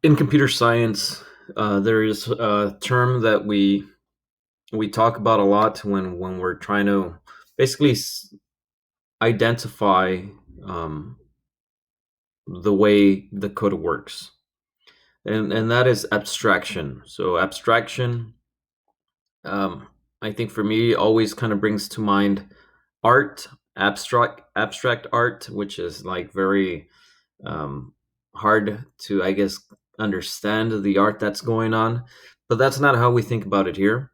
In computer science, there is a term that we talk about a lot when we're trying to basically identify um, the way the code works, and that is abstraction. So abstraction, um, I think for me, always kind of brings to mind art, abstract art, which is like very um, hard to, I guess, understand the art that's going on. But that's not how we think about it here.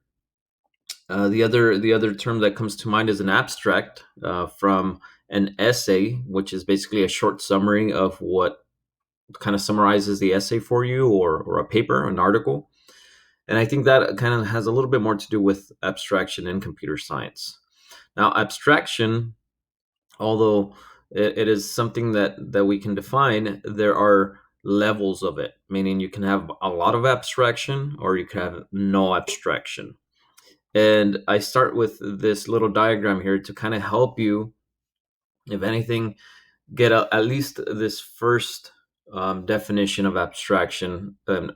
The other term that comes to mind is an abstract from an essay, which is basically a short summary of what kind of summarizes the essay for you, or a paper, an article. And I think that kind of has a little bit more to do with abstraction in computer science. Now, abstraction, although it is something that we can define, there are levels of it, meaning you can have a lot of abstraction or you can have no abstraction. And I start with this little diagram here to kind of help you, if anything, get at least this first definition of abstraction. And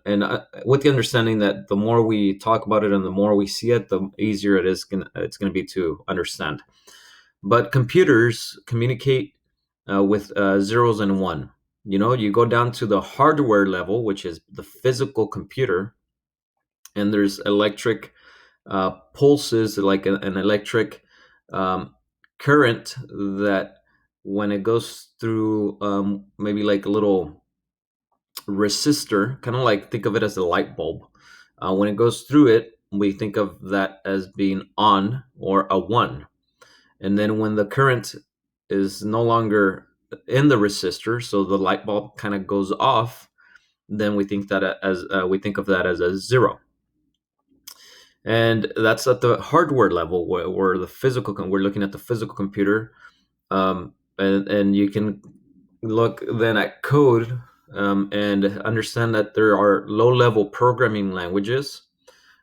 with the understanding that the more we talk about it and the more we see it, the easier it's going to be to understand. But computers communicate with zeros and one. You go down to the hardware level, which is the physical computer, and there's electric pulses, like an electric um, current that when it goes through maybe like a little resistor, kind of like think of it as a light bulb. When it goes through it, we think of that as being on, or a one. And then when the current is no longer in the resistor, so the light bulb kind of goes off, then we think of that as a zero. And that's at the hardware level, where the physical we're looking at the physical computer. And you can look then at code, and understand that there are low level programming languages,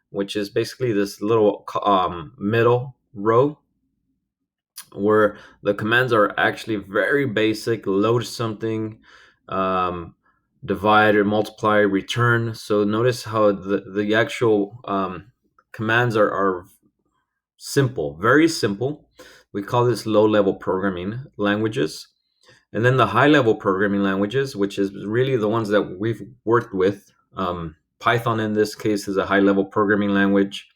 which is basically this little middle row where the commands are actually very basic: load something, um, divide or multiply, return. So notice how the actual commands are simple, very simple. We call this low level programming languages. And then the high level programming languages, which is really the ones that we've worked with. Python in this case is a high level programming language.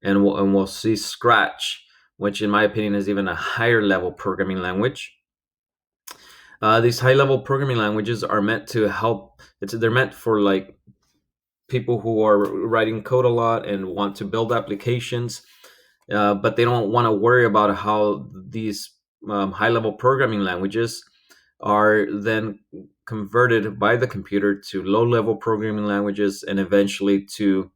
And we'll see Scratch, which in my opinion is even a higher level programming language. These high level programming languages are meant to help. They're meant for like people who are writing code a lot and want to build applications, but they don't want to worry about how these high level programming languages are then converted by the computer to low level programming languages, and eventually to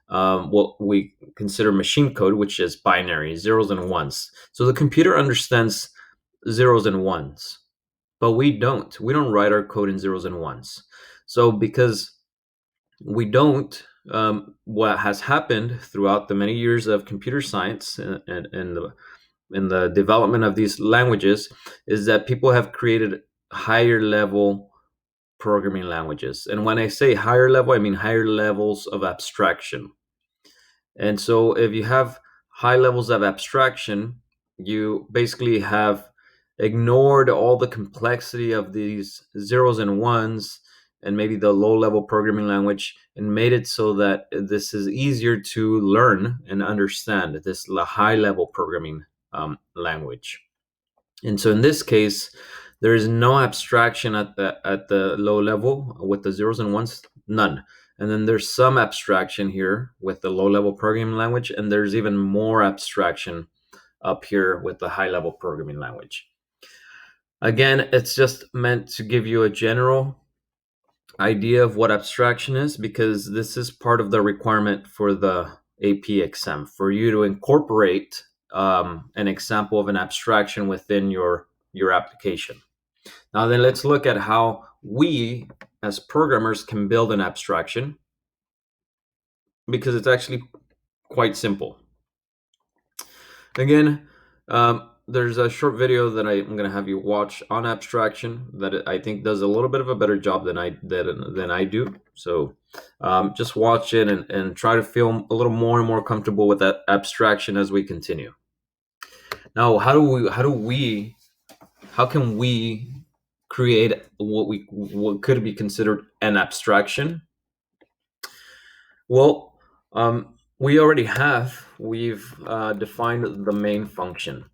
what we consider machine code, which is binary, zeros and ones. So the computer understands zeros and ones, but we don't. We don't write our code in zeros and ones. So because we don't, what has happened throughout the many years of computer science and the development of these languages is that people have created higher level programming languages. And when I say higher level, I mean higher levels of abstraction. And so if you have high levels of abstraction, you basically have ignored all the complexity of these zeros and ones and maybe the low level programming language, and made it so that this is easier to learn and understand, this high level programming language. And so in this case, there is no abstraction at the low level with the zeros and ones, none. And then there's some abstraction here with the low level programming language, and there's even more abstraction up here with the high level programming language. Again, it's just meant to give you a general idea of what abstraction is, because this is part of the requirement for the AP exam, for you to incorporate an example of an abstraction within your application. Now then, let's look at how we as programmers can build an abstraction, because it's actually quite simple. Again, there's a short video that I'm gonna have you watch on abstraction that I think does a little bit of a better job than I do. So just watch it and try to feel a little more and more comfortable with that abstraction as we continue. Now, how can we create what could be considered an abstraction? Well, we already have. We've defined the main function.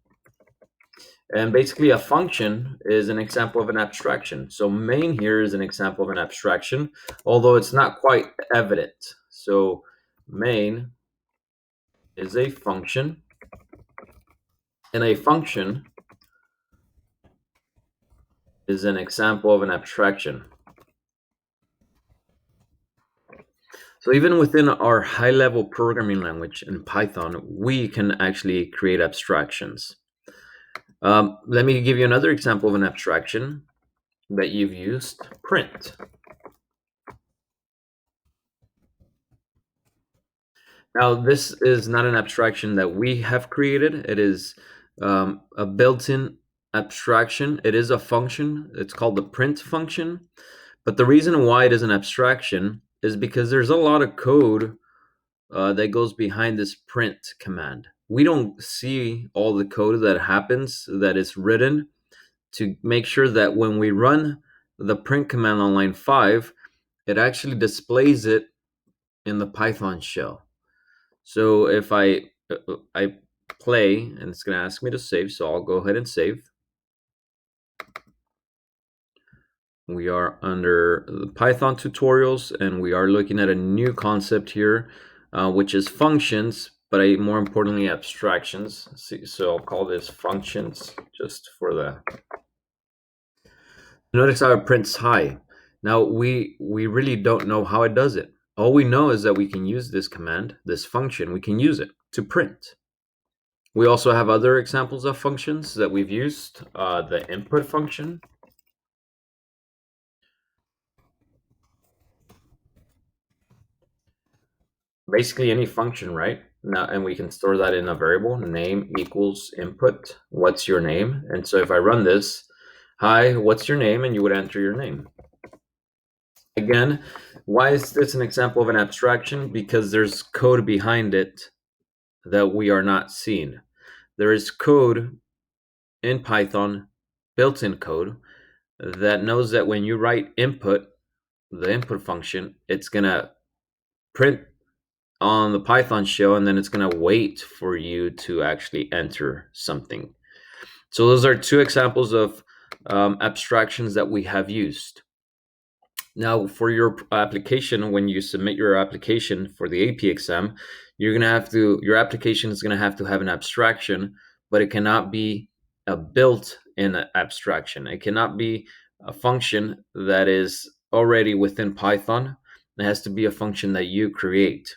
And basically, a function is an example of an abstraction. So main here is an example of an abstraction, although it's not quite evident. So main is a function, and a function is an example of an abstraction. So even within our high-level programming language in Python, we can actually create abstractions. Let me give you another example of an abstraction that you've used, print. Now, this is not an abstraction that we have created. It is a built-in abstraction. It is a function. It's called the print function. But the reason why it is an abstraction is because there's a lot of code that goes behind this print command. We don't see all the code that happens, that is written to make sure that when we run the print command on line 5, it actually displays it in the Python shell. So if I play, and it's going to ask me to save, so I'll go ahead and save. We are under the Python tutorials, and we are looking at a new concept here, which is functions, but more importantly, abstractions. So I'll call this functions just for the. Notice how it prints hi. Now we really don't know how it does it. All we know is that we can use this command, this function, we can use it to print. We also have other examples of functions that we've used. The input function. Basically any function, right? Now, and we can store that in a variable, name equals input, what's your name? And so if I run this, hi, what's your name? And you would enter your name. Again, why is this an example of an abstraction? Because there's code behind it that we are not seeing. There is code in Python, built-in code, that knows that when you write input, the input function, it's gonna print on the Python shell, and then it's gonna wait for you to actually enter something. So those are two examples of abstractions that we have used. Now, for your application, when you submit your application for the AP exam, your application is gonna have to have an abstraction, but it cannot be a built-in abstraction. It cannot be a function that is already within Python. It has to be a function that you create.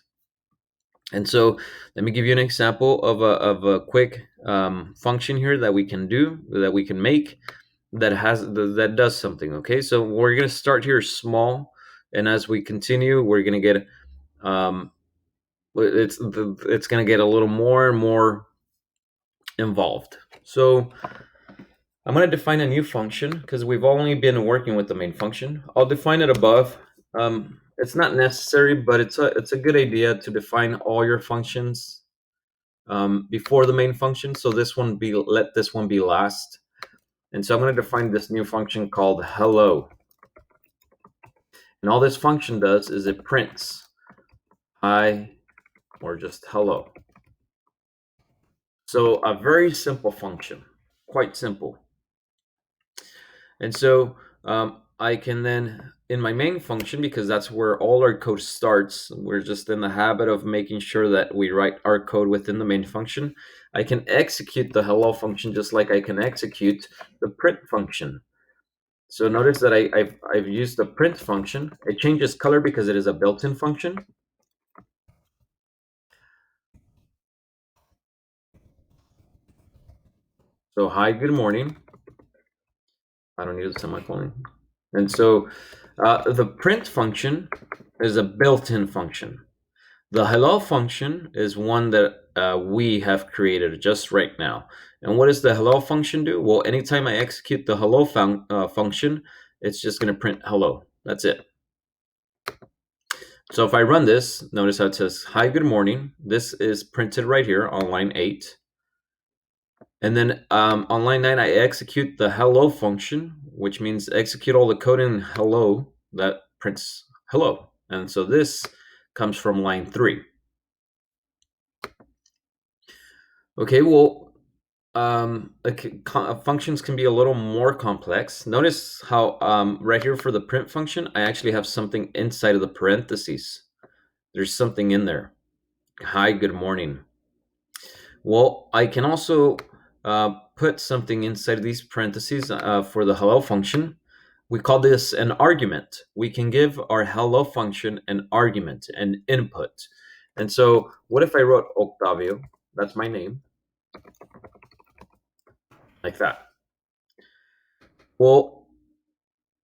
And so let me give you an example of a quick function here that we can do, that we can make, that does something. Okay, so we're going to start here small, and as we continue, we're going to get it's going to get a little more and more involved. So I'm going to define a new function because we've only been working with the main function. I'll define it above. It's not necessary, but it's a good idea to define all your functions before the main function. So let this one be last. And so I'm going to define this new function called hello. And all this function does is it prints hi or just hello. So a very simple function, quite simple. And so I can then, in my main function, because that's where all our code starts, we're just in the habit of making sure that we write our code within the main function. I can execute the hello function just like I can execute the print function. So notice that I've used the print function. It changes color because it is a built-in function. So hi, good morning. I don't need a semicolon. And so the print function is a built-in function. The hello function is one that we have created just right now. And what does the hello function do? Well, anytime I execute the hello function, it's just going to print hello. That's it. So if I run this, notice how it says, hi, good morning. This is printed right here on line 8. And then on line 9, I execute the hello function, which means execute all the code in hello that prints hello. And so this comes from line 3. Okay, well, functions can be a little more complex. Notice how right here for the print function, I actually have something inside of the parentheses. There's something in there. Hi, good morning. Well, I can also put something inside of these parentheses for the hello function. We call this an argument. We can give our hello function an argument, an input. And so what if I wrote Octavio? That's my name, like that. Well,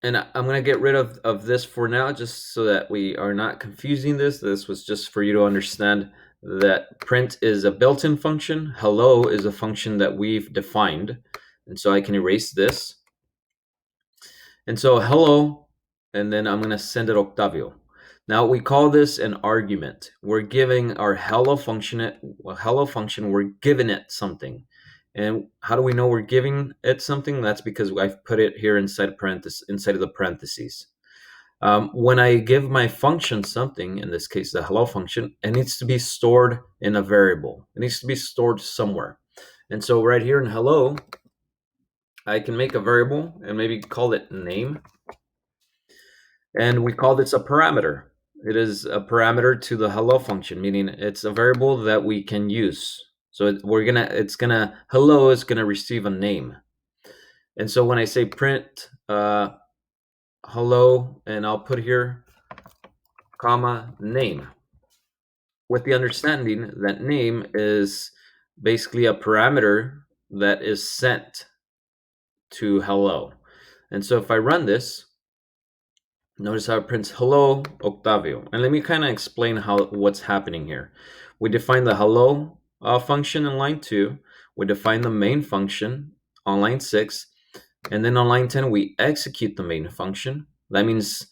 and I'm going to get rid of this for now, just so that we are not confusing this. This was just for you to understand that print is a built-in function. Hello is a function that we've defined. And so I can erase this. And so hello, and then I'm going to send it Octavio. Now we call this an argument. We're giving our hello function, we're giving it something. And how do we know we're giving it something? That's because I've put it here inside of the parentheses. When I give my function something, in this case the hello function, it needs to be stored in a variable. It needs to be stored somewhere. And so right here in hello, I can make a variable and maybe call it name. And we call this a parameter. It is a parameter to the hello function, meaning it's a variable that we can use. So hello is gonna receive a name. And so when I say print hello, and I'll put here comma name, with the understanding that name is basically a parameter that is sent to hello. And so if I run this, notice how it prints hello Octavio. And let me kind of explain what's happening here. We define the hello function in line 2. We define the main function on line 6. And then on line 10, we execute the main function. That means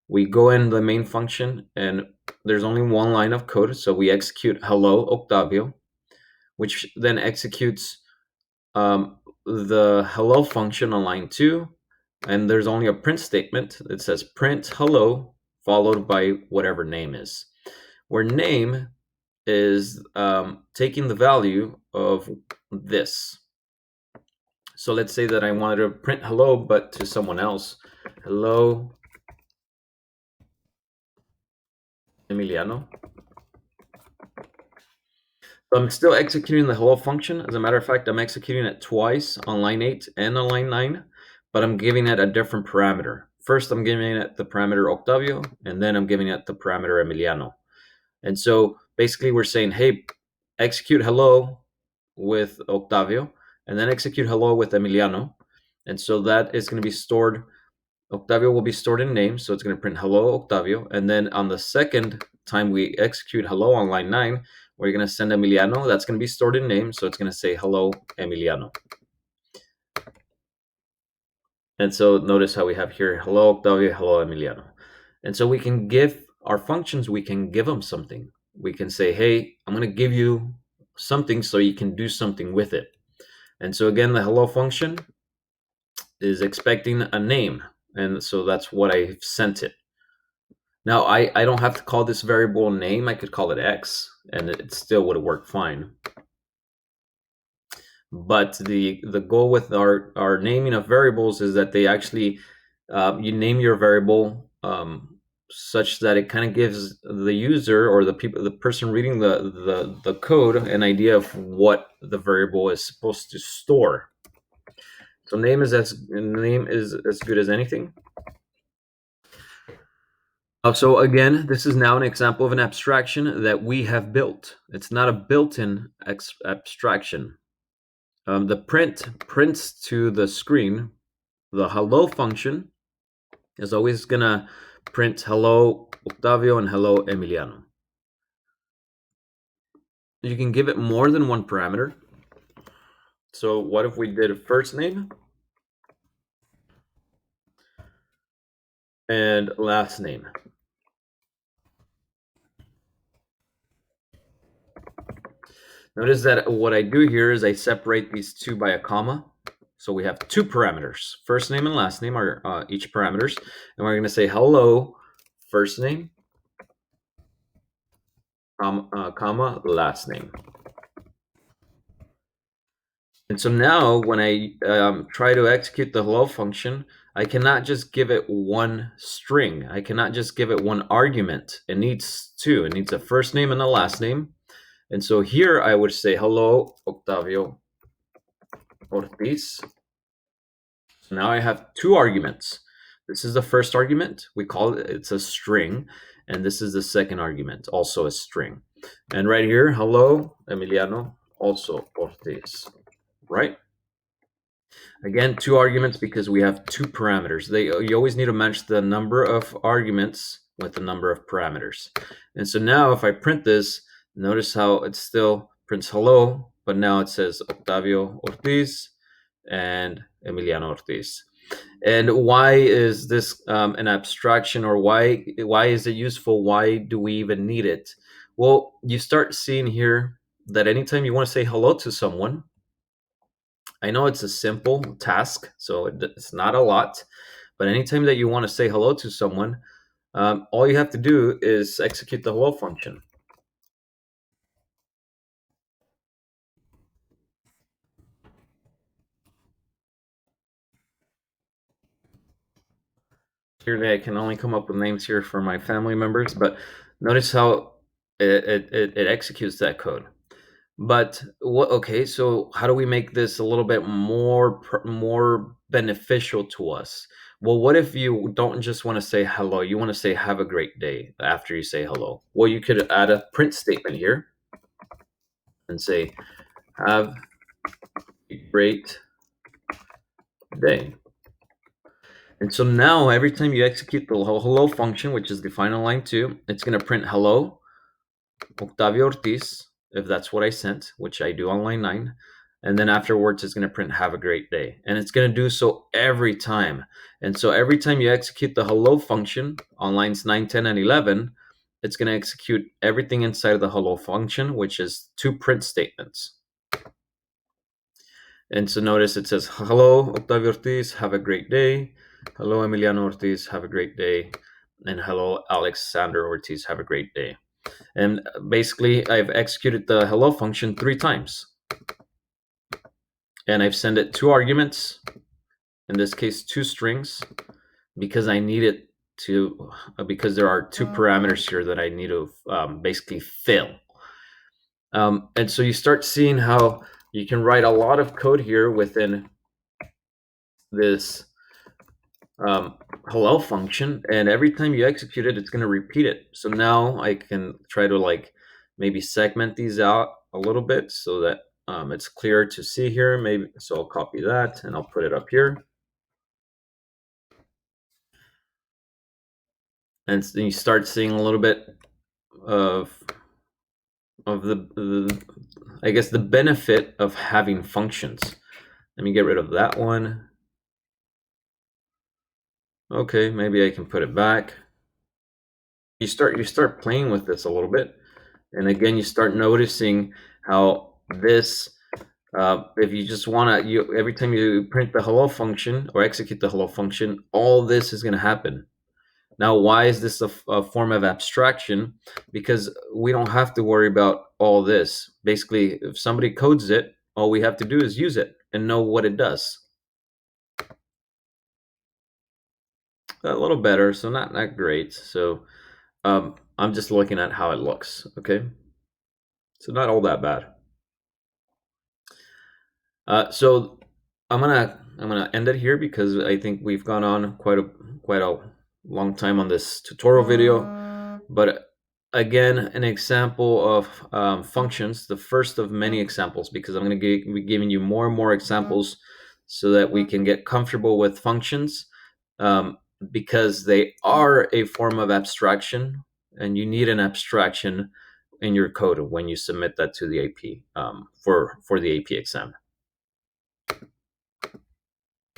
we go in the main function and there's only one line of code. So we execute hello Octavio, which then executes the hello function on line 2. And there's only a print statement that says print hello followed by whatever name is, where name is taking the value of this. So let's say that I wanted to print hello, but to someone else. Hello, Emiliano. So I'm still executing the hello function. As a matter of fact, I'm executing it twice on line 8 and on line 9, but I'm giving it a different parameter. First, I'm giving it the parameter Octavio, and then I'm giving it the parameter Emiliano. And so basically we're saying, hey, execute hello with Octavio, and then execute hello with Emiliano. And so that is going to be stored. Octavio will be stored in name, so it's going to print hello Octavio. And then on the second time we execute hello on line 9, we're going to send Emiliano. That's going to be stored in name, so it's going to say hello Emiliano. And so notice how we have here hello Octavio, hello Emiliano. And so we can give our functions, we can give them something. We can say, hey, I'm going to give you something so you can do something with it. And so again, the hello function is expecting a name. And so that's what I sent it. Now, I don't have to call this variable name. I could call it X, and it still would work fine. But the goal with our naming of variables is that they actually, you name your variable such that it kind of gives the user or the person reading the code an idea of what the variable is supposed to store. So name is as good as anything. So again, this is now an example of an abstraction that we have built. It's not a built-in abstraction. The print prints to the screen. The hello function is always gonna print hello Octavio and hello Emiliano. you can give it more than one parameter. So what if we did a first name and last name? Notice that what I do here is I separate these two by a comma. So we have two parameters. First name and last name are each parameters. And we're going to say hello, first name, comma, last name. And so now when I try to execute the hello function, I cannot just give it one string. I cannot just give it one argument. It needs two. It needs a first name and a last name. And so here I would say, hello, Octavio Ortiz. So now I have two arguments. This is the first argument. We call it's a string. And this is the second argument, also a string. And right here, hello, Emiliano, also Ortiz, right? Again, two arguments because we have two parameters. You always need to match the number of arguments with the number of parameters. And so now if I print this, notice how it still prints hello, but now it says Octavio Ortiz and Emiliano Ortiz. And why is this an abstraction, or why is it useful? Why do we even need it? Well, you start seeing here that anytime you want to say hello to someone, I know it's a simple task, so it's not a lot, but anytime that you want to say hello to someone, all you have to do is execute the hello function. Clearly, I can only come up with names here for my family members, but notice how it executes that code. But what? Okay, so how do we make this a little bit more beneficial to us? Well, what if you don't just want to say hello? You want to say have a great day after you say hello. Well, you could add a print statement here and say have a great day. And so now every time you execute the hello function, which is defined on line 2, it's going to print hello, Octavio Ortiz, if that's what I sent, which I do on line 9. And then afterwards, it's going to print have a great day. And it's going to do so every time. And so every time you execute the hello function on lines 9, 10, and 11, it's going to execute everything inside of the hello function, which is two print statements. And so notice it says, hello, Octavio Ortiz, have a great day. Hello, Emiliano Ortiz, have a great day. And hello, Alexander Ortiz, have a great day. And basically, I've executed the hello function 3 times. And I've sent it 2 arguments, in this case 2 strings, because I need it to, because there are 2 parameters here that I need to basically fill. And so you start seeing how you can write a lot of code here within this hello function, and every time you execute it, it's going to repeat it. So now I can try to like maybe segment these out a little bit so that it's clear to see here. Maybe so I'll copy that and I'll put it up here. And so you start seeing a little bit of the I guess the benefit of having functions. Let me get rid of that one. Okay, maybe I can put it back. You start playing with this a little bit, and again you start noticing how this if you just want to, every time you print the hello function or execute the hello function, all this is going to happen. Now, why is this a form of abstraction? Because we don't have to worry about all this. Basically, if somebody codes it, all we have to do is use it and know what it does. A little better, so not great. So I'm just looking at how it looks. Okay, so not all that bad. So I'm gonna end it here because I think we've gone on quite a long time on this tutorial video. But again, an example of functions, the first of many examples, because I'm gonna be giving you more and more examples so that we can get comfortable with functions, because they are a form of abstraction, and you need an abstraction in your code when you submit that to the AP for the AP exam.